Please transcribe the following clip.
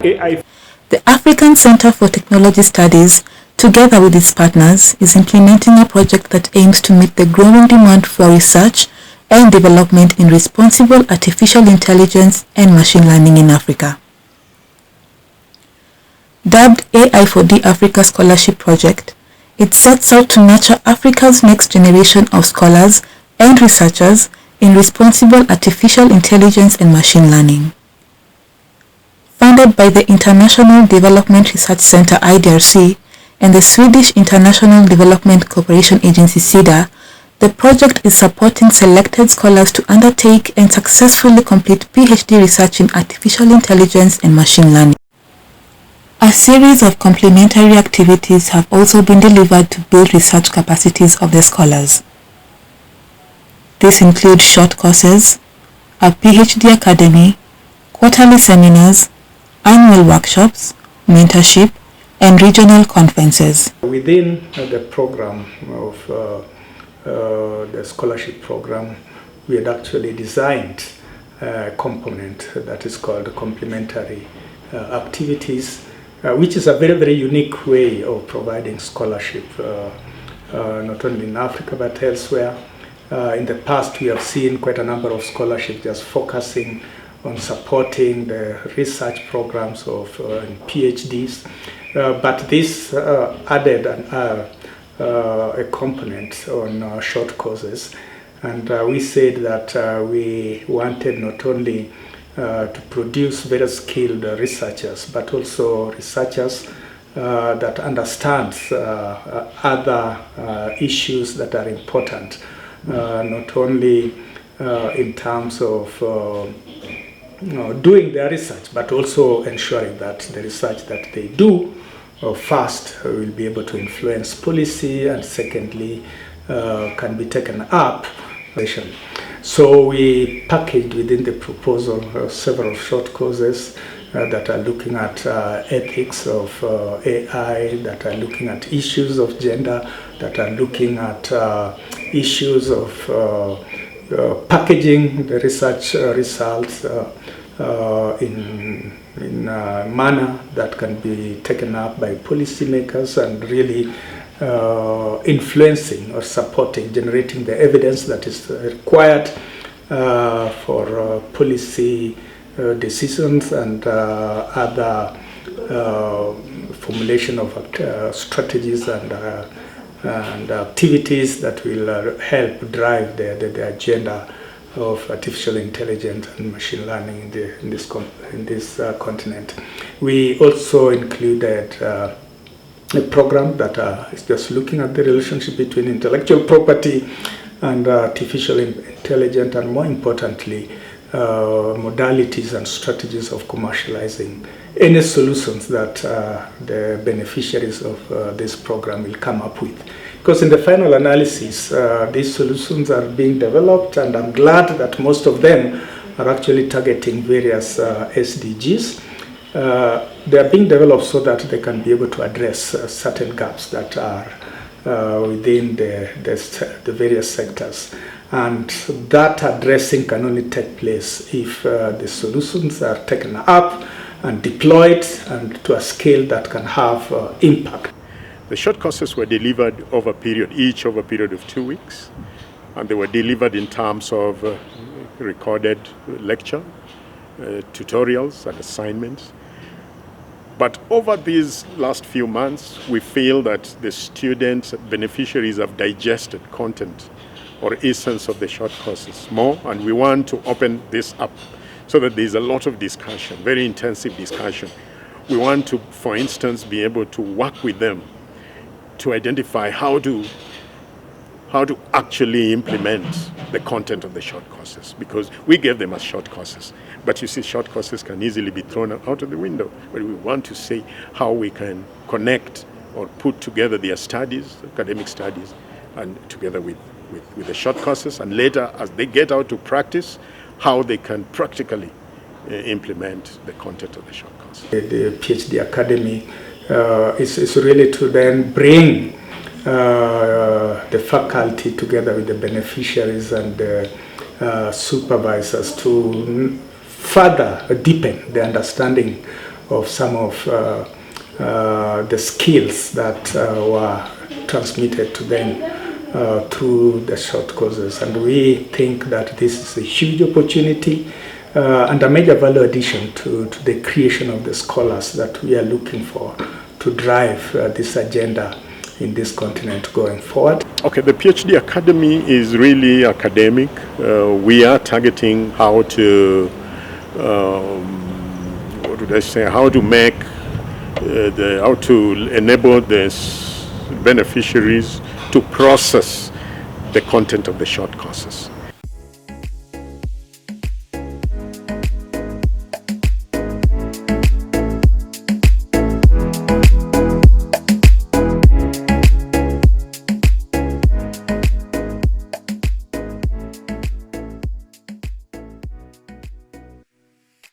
The African Center for Technology Studies, together with its partners, is implementing a project that aims to meet the growing demand for research and development in responsible artificial intelligence and machine learning in Africa. Dubbed AI4D Africa Scholarship Project, it sets out to nurture Africa's next generation of scholars and researchers in responsible artificial intelligence and machine learning. Funded by the International Development Research Center IDRC and the Swedish International Development Cooperation Agency SIDA, the project is supporting selected scholars to undertake and successfully complete PhD research in artificial intelligence and machine learning. A series of complementary activities have also been delivered to build research capacities of the scholars. These include short courses, a PhD academy, quarterly seminars, annual workshops, mentorship, and regional conferences. Within the program of the scholarship program, we had actually designed a component that is called complementary activities, which is a very, very unique way of providing scholarship, not only in Africa but elsewhere. In the past, we have seen quite a number of scholarships just focusing on supporting the research programs of PhDs, but this added a component on short courses, and we said that we wanted not only to produce very skilled researchers, but also researchers that understand other issues that are important, not only in terms of doing their research, but also ensuring that the research that they do first will be able to influence policy, and secondly can be taken up. So we packaged within the proposal several short courses that are looking at ethics of AI, that are looking at issues of gender, that are looking at issues of packaging the research results in a manner that can be taken up by policymakers and really influencing or supporting, generating the evidence that is required for policy decisions and other formulation of strategies and activities that will help drive the agenda of artificial intelligence and machine learning in this continent. We also included a program that is just looking at the relationship between intellectual property and artificial intelligence, and more importantly, modalities and strategies of commercializing any solutions that the beneficiaries of this program will come up with. Because in the final analysis, these solutions are being developed, and I'm glad that most of them are actually targeting various SDGs. They are being developed so that they can be able to address certain gaps that are within the various sectors. And that addressing can only take place if the solutions are taken up and deployed and to a scale that can have impact. The short courses were delivered over a period, each over a period of 2 weeks, and they were delivered in terms of recorded lecture, tutorials and assignments. But over these last few months, we feel that the students, beneficiaries have digested content or essence of the short courses more, and we want to open this up so that there's a lot of discussion, very intensive discussion. We want to, for instance, be able to work with them to identify how to actually implement the content of the short courses, because we gave them as short courses. But you see, short courses can easily be thrown out of the window. But we want to say how we can connect or put together their studies, academic studies, and together with the short courses, and later as they get out to practice, how they can practically implement the content of the short course. The PhD Academy is really to then bring the faculty together with the beneficiaries and the supervisors to further deepen the understanding of some of the skills that were transmitted to them through the short courses. And we think that this is a huge opportunity and a major value addition to the creation of the scholars that we are looking for to drive this agenda in this continent going forward. Okay, the PhD Academy is really academic. We are targeting how to, how to make, how to enable the beneficiaries to process the content of the short courses.